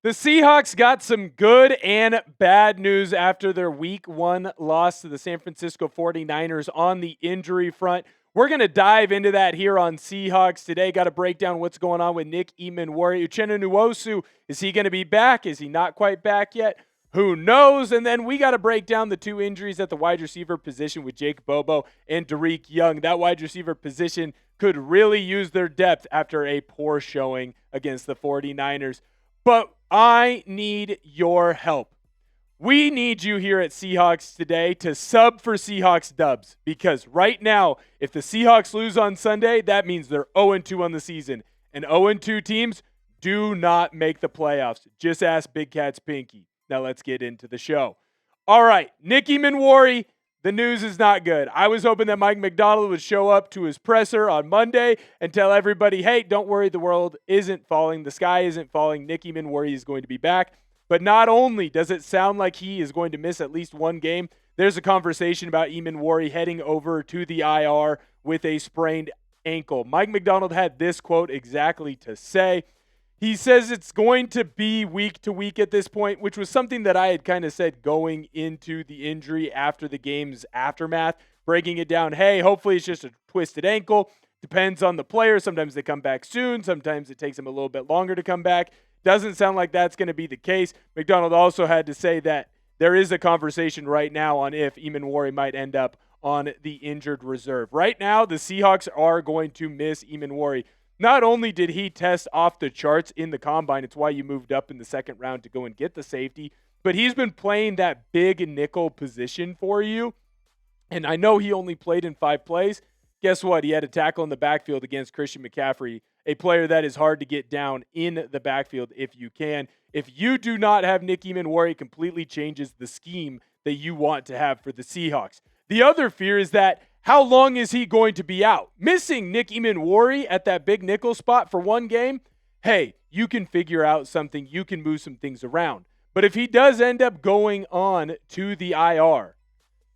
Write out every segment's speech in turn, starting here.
The Seahawks got some good and bad news after their Week 1 loss to the San Francisco 49ers on the injury front. We're going to dive into that here on Seahawks Today. Got to break down what's going on with Nick Emmanwori. Uchenna Nwosu, is he going to be back? Is he not quite back yet? Who knows? And then we got to break down the two injuries at the wide receiver position with Jake Bobo and Dareke Young. That wide receiver position could really use their depth after a poor showing against the 49ers. But I need your help. We need you here at Seahawks Today to sub for Seahawks dubs, because right now, if the Seahawks lose on Sunday, that means they're 0-2 on the season. And 0-2 teams do not make the playoffs. Just ask Big Cat's Pinky. Now let's get into the show. All right, Nick Emmanwori, the news is not good. I was hoping that Mike Macdonald would show up to his presser on Monday and tell everybody, hey, don't worry, the world isn't falling. The sky isn't falling. Nick Emmanwori is going to be back. But not only does it sound like he is going to miss at least one game, there's a conversation about Emmanwori heading over to the IR with a sprained ankle. Mike Macdonald had this quote exactly to say. He says it's going to be week to week at this point, which was something that I had kind of said going into the injury after the game's aftermath, breaking it down. Hey, hopefully it's just a twisted ankle. Depends on the player. Sometimes they come back soon. Sometimes it takes them a little bit longer to come back. Doesn't sound like that's going to be the case. Macdonald also had to say that there is a conversation right now on if Emmanwori might end up on the injured reserve. Right now, the Seahawks are going to miss Emmanwori. Not only did he test off the charts in the combine, it's why you moved up in the second round to go and get the safety, but he's been playing that big nickel position for you. And I know he only played in 5 plays. Guess what? He had a tackle in the backfield against Christian McCaffrey, a player that is hard to get down in the backfield if you can. If you do not have Nick Emmanwori, it completely changes the scheme that you want to have for the Seahawks. The other fear is that how long is he going to be out? Missing Nick Emmanwori at that big nickel spot for one game, hey, you can figure out something. You can move some things around. But if he does end up going on to the IR,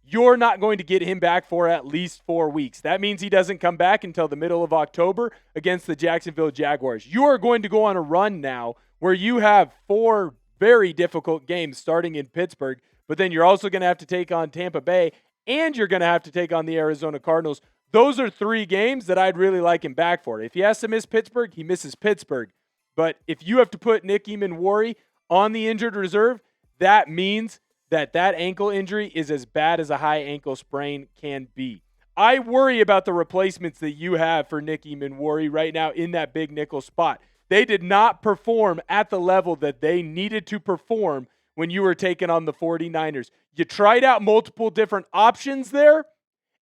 you're not going to get him back for at least 4 weeks. That means he doesn't come back until the middle of October against the Jacksonville Jaguars. You are going to go on a run now where you have 4 very difficult games starting in Pittsburgh, but then you're also going to have to take on Tampa Bay, and you're going to have to take on the Arizona Cardinals. Those are 3 games that I'd really like him back for. If he has to miss Pittsburgh, he misses Pittsburgh. But if you have to put Nick Emmanwori on the injured reserve, that means that ankle injury is as bad as a high ankle sprain can be. I worry about the replacements that you have for Nick Emmanwori right now in that big nickel spot. They did not perform at the level that they needed to perform when you were taking on the 49ers. You tried out multiple different options there,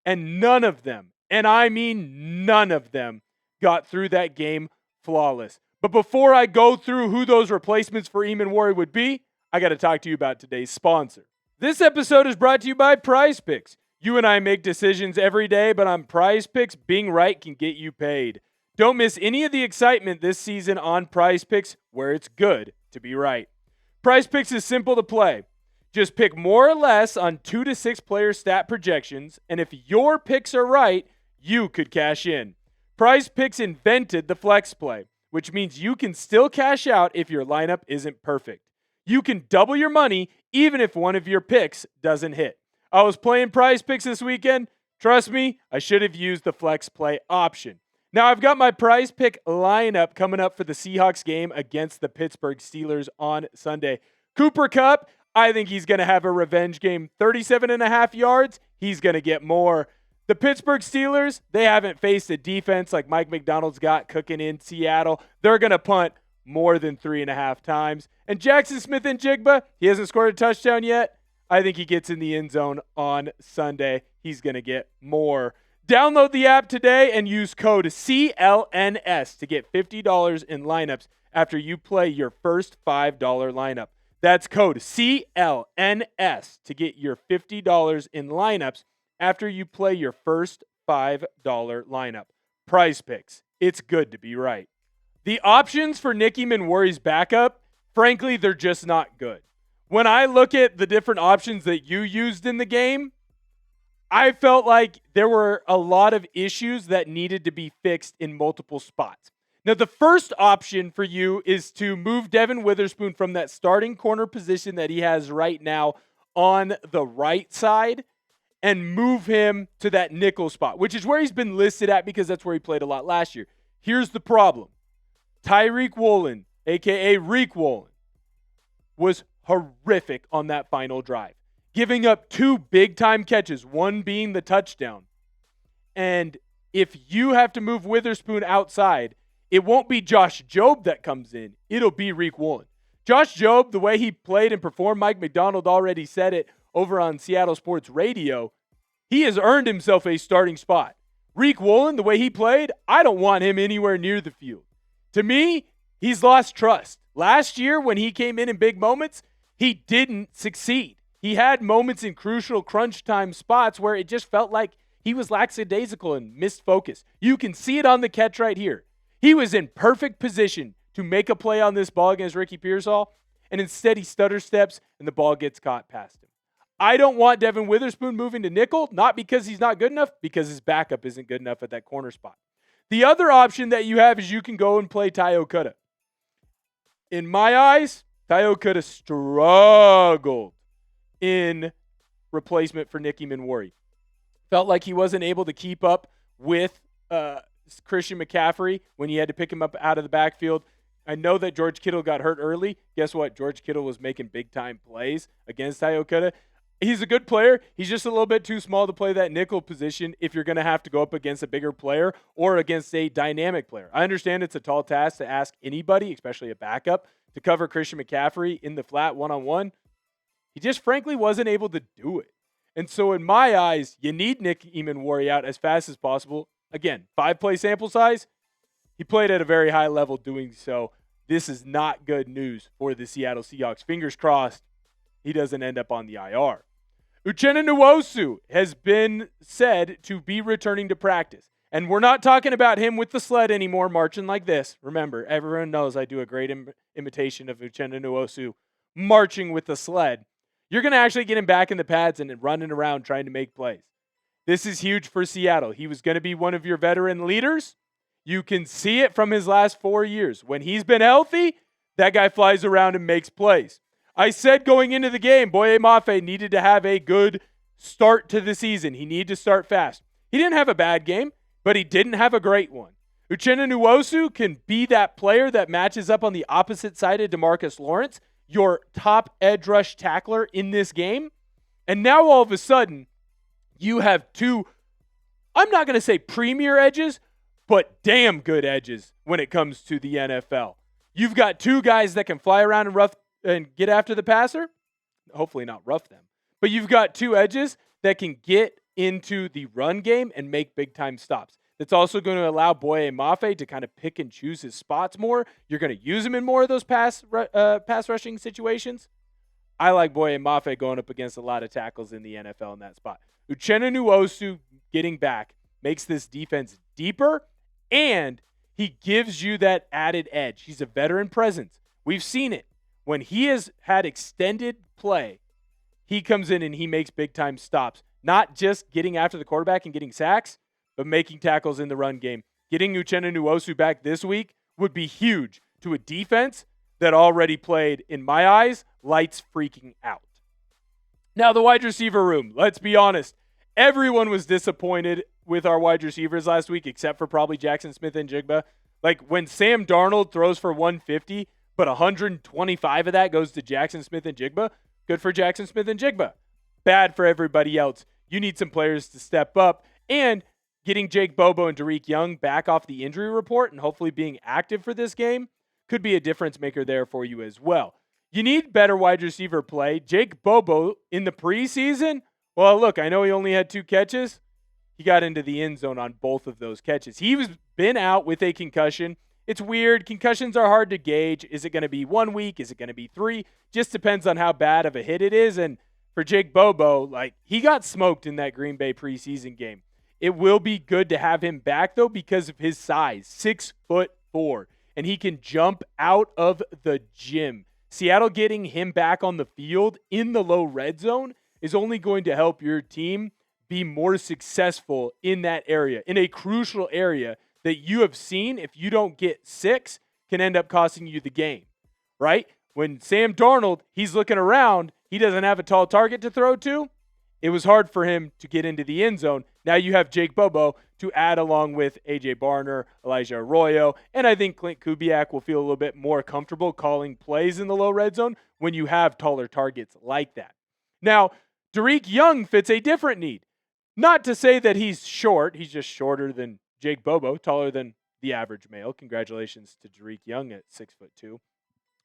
and none of them, and I mean none of them, got through that game flawless. But before I go through who those replacements for Emmanwori would be, I got to talk to you about today's sponsor. This episode is brought to you by PrizePicks. You and I make decisions every day, but on PrizePicks, being right can get you paid. Don't miss any of the excitement this season on PrizePicks, where it's good to be right. PrizePicks is simple to play. Just pick more or less on 2 to 6 player stat projections, and if your picks are right, you could cash in. PrizePicks invented the flex play, which means you can still cash out if your lineup isn't perfect. You can double your money even if one of your picks doesn't hit. I was playing PrizePicks this weekend. Trust me, I should have used the flex play option. Now I've got my PrizePick lineup coming up for the Seahawks game against the Pittsburgh Steelers on Sunday. Cooper Kupp, I think he's going to have a revenge game. 37.5 yards, he's going to get more. The Pittsburgh Steelers, they haven't faced a defense like Mike Macdonald's got cooking in Seattle. They're going to punt more than 3.5 times. And Jaxon Smith-Njigba, he hasn't scored a touchdown yet. I think he gets in the end zone on Sunday. He's going to get more. Download the app today and use code CLNS to get $50 in lineups after you play your first $5 lineup. That's code CLNS to get your $50 in lineups after you play your first $5 lineup. PrizePicks. It's good to be right. The options for Nick Emmanwori's backup, frankly, they're just not good. When I look at the different options that you used in the game, I felt like there were a lot of issues that needed to be fixed in multiple spots. Now, the first option for you is to move Devon Witherspoon from that starting corner position that he has right now on the right side and move him to that nickel spot, which is where he's been listed at because that's where he played a lot last year. Here's the problem. Riq Woolen, a.k.a. Riq Woolen, was horrific on that final drive, giving up 2 big-time catches, one being the touchdown. And if you have to move Witherspoon outside, it won't be Josh Jobe that comes in. It'll be Riq Woolen. Josh Jobe, the way he played and performed, Mike McDonald already said it over on Seattle Sports Radio, he has earned himself a starting spot. Riq Woolen, the way he played, I don't want him anywhere near the field. To me, he's lost trust. Last year, when he came in big moments, he didn't succeed. He had moments in crucial crunch time spots where it just felt like he was lackadaisical and missed focus. You can see it on the catch right here. He was in perfect position to make a play on this ball against Ricky Pearsall, and instead he stutter steps and the ball gets caught past him. I don't want Devon Witherspoon moving to nickel, not because he's not good enough, because his backup isn't good enough at that corner spot. The other option that you have is you can go and play Dakota. In my eyes, Dakota struggled in replacement for Emmanwori. Felt like he wasn't able to keep up with Christian McCaffrey when he had to pick him up out of the backfield. I know that George Kittle got hurt early. Guess what? George Kittle was making big-time plays against Dakota. He's a good player. He's just a little bit too small to play that nickel position if you're going to have to go up against a bigger player or against a dynamic player. I understand it's a tall task to ask anybody, especially a backup, to cover Christian McCaffrey in the flat one-on-one. He just frankly wasn't able to do it. And so in my eyes, you need Emmanwori out as fast as possible. Again, 5-play sample size. He played at a very high level doing so. This is not good news for the Seattle Seahawks. Fingers crossed he doesn't end up on the IR. Uchenna Nwosu has been said to be returning to practice. And we're not talking about him with the sled anymore, marching like this. Remember, everyone knows I do a great imitation of Uchenna Nwosu marching with the sled. You're going to actually get him back in the pads and running around trying to make plays. This is huge for Seattle. He was going to be one of your veteran leaders. You can see it from his last 4 years. When he's been healthy, that guy flies around and makes plays. I said going into the game, Boye Mafe needed to have a good start to the season. He needed to start fast. He didn't have a bad game, but he didn't have a great one. Uchenna Nwosu can be that player that matches up on the opposite side of DeMarcus Lawrence, your top edge rush tackler in this game. And now all of a sudden, you have 2, I'm not going to say premier edges, but damn good edges when it comes to the NFL. You've got 2 guys that can fly around and get after the passer. Hopefully not rough them. But you've got 2 edges that can get into the run game and make big-time stops. That's also going to allow Boye Mafe to kind of pick and choose his spots more. You're going to use him in more of those pass rushing situations. I like Boye Mafe going up against a lot of tackles in the NFL in that spot. Uchenna Nwosu getting back makes this defense deeper, and he gives you that added edge. He's a veteran presence. We've seen it. When he has had extended play, he comes in and he makes big-time stops. Not just getting after the quarterback and getting sacks, but making tackles in the run game. Getting Uchenna Nwosu back this week would be huge to a defense that already played, in my eyes, lights freaking out. Now, the wide receiver room. Let's be honest. Everyone was disappointed with our wide receivers last week, except for probably Jaxon Smith-Njigba. Like, when Sam Darnold throws for 150, but 125 of that goes to Jaxon Smith-Njigba, good for Jaxon Smith-Njigba. Bad for everybody else. You need some players to step up. And getting Jake Bobo and Dareke Young back off the injury report and hopefully being active for this game could be a difference maker there for you as well. You need better wide receiver play. Jake Bobo in the preseason, well, look, I know he only had 2 catches. He got into the end zone on both of those catches. He's been out with a concussion. It's weird. Concussions are hard to gauge. Is it going to be 1 week? Is it going to be 3? Just depends on how bad of a hit it is. And for Jake Bobo, like, he got smoked in that Green Bay preseason game. It will be good to have him back, though, because of his size, 6'4", and he can jump out of the gym. Seattle getting him back on the field in the low red zone is only going to help your team be more successful in that area, in a crucial area that you have seen, if you don't get 6, can end up costing you the game, right? When Sam Darnold, he's looking around, he doesn't have a tall target to throw to. It was hard for him to get into the end zone. Now you have Jake Bobo to add along with A.J. Barner, Elijah Arroyo, and I think Clint Kubiak will feel a little bit more comfortable calling plays in the low red zone when you have taller targets like that. Now, Dareke Young fits a different need. Not to say that he's short. He's just shorter than Jake Bobo, taller than the average male. Congratulations to Dareke Young at 6'2".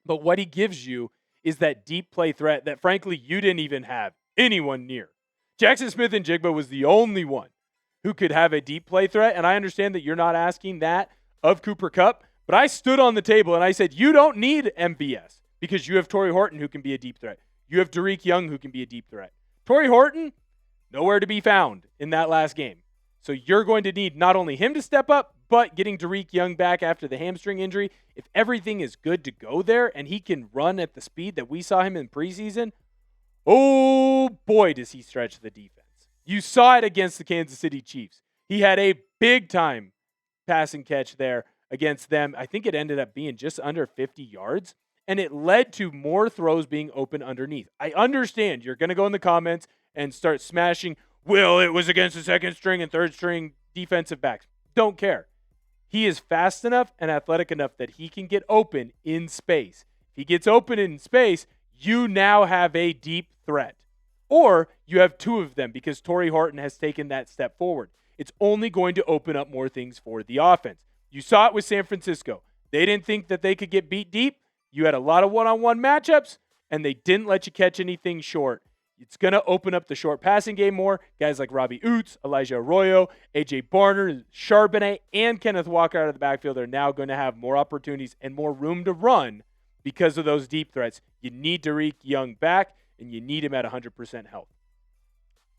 But what he gives you is that deep play threat that, frankly, you didn't even have anyone near. Jaxon Smith-Njigba was the only one who could have a deep play threat, and I understand that you're not asking that of Cooper Kupp, but I stood on the table and I said, you don't need MVS because you have Tory Horton who can be a deep threat. You have Dareke Young who can be a deep threat. Tory Horton, nowhere to be found in that last game. So you're going to need not only him to step up, but getting Dareke Young back after the hamstring injury. If everything is good to go there and he can run at the speed that we saw him in preseason, oh boy, does he stretch the defense. You saw it against the Kansas City Chiefs. He had a big-time pass and catch there against them. I think it ended up being just under 50 yards, and it led to more throws being open underneath. I understand you're going to go in the comments and start smashing, well, it was against the second string and third string defensive backs. Don't care. He is fast enough and athletic enough that he can get open in space. If he gets open in space, you now have a deep threat. Or you have 2 of them because Tory Horton has taken that step forward. It's only going to open up more things for the offense. You saw it with San Francisco. They didn't think that they could get beat deep. You had a lot of one-on-one matchups, and they didn't let you catch anything short. It's going to open up the short passing game more. Guys like Robbie Oots, Elijah Arroyo, A.J. Barner, Charbonnet, and Kenneth Walker out of the backfield are now going to have more opportunities and more room to run because of those deep threats. You need Dareke Young back, and you need him at 100% health.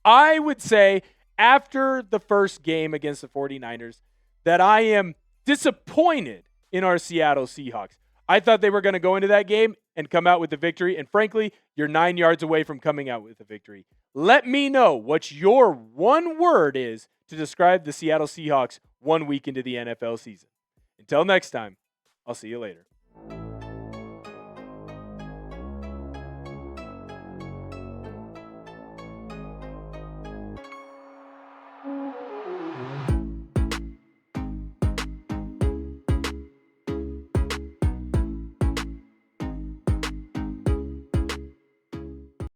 I would say after the first game against the 49ers that I am disappointed in our Seattle Seahawks. I thought they were going to go into that game and come out with the victory, and frankly, you're 9 yards away from coming out with a victory. Let me know what your one word is to describe the Seattle Seahawks 1 week into the NFL season. Until next time, I'll see you later.